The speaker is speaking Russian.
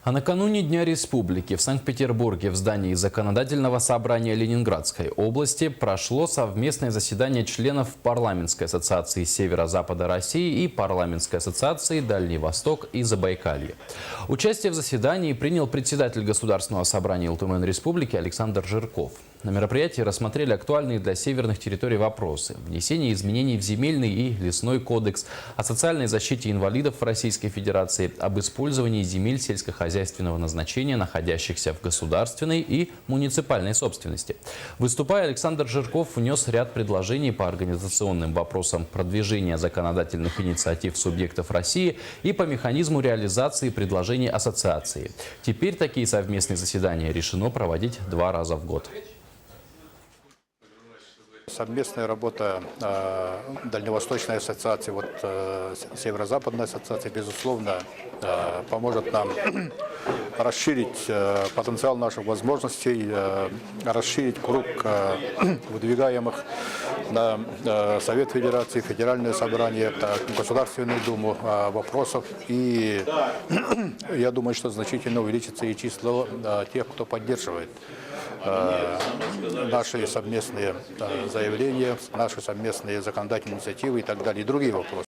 А накануне Дня Республики в Санкт-Петербурге в здании Законодательного собрания Ленинградской области прошло совместное заседание членов Парламентской ассоциации Северо-Запада России и Парламентской ассоциации Дальний Восток и Забайкалье. Участие в заседании принял председатель Государственного собрания ЛТМН Республики Александр Жирков. На мероприятии рассмотрели актуальные для северных территорий вопросы: внесение изменений в земельный и лесной кодекс, о социальной защите инвалидов в Российской Федерации, об использовании земель сельскохозяйственного назначения, находящихся в государственной и муниципальной собственности. Выступая, Александр Жирков внес ряд предложений по организационным вопросам продвижения законодательных инициатив субъектов России и по механизму реализации предложений ассоциации. Теперь такие совместные заседания решено проводить 2 раза в год. Совместная работа Дальневосточной ассоциации, Северо-Западной ассоциации, безусловно, поможет нам расширить потенциал наших возможностей, расширить круг выдвигаемых на Совет Федерации, Федеральное собрание, Государственную Думу вопросов. И я думаю, что значительно увеличится и число тех, кто поддерживает наши совместные заявления, наши совместные законодательные инициативы и так далее, и другие вопросы.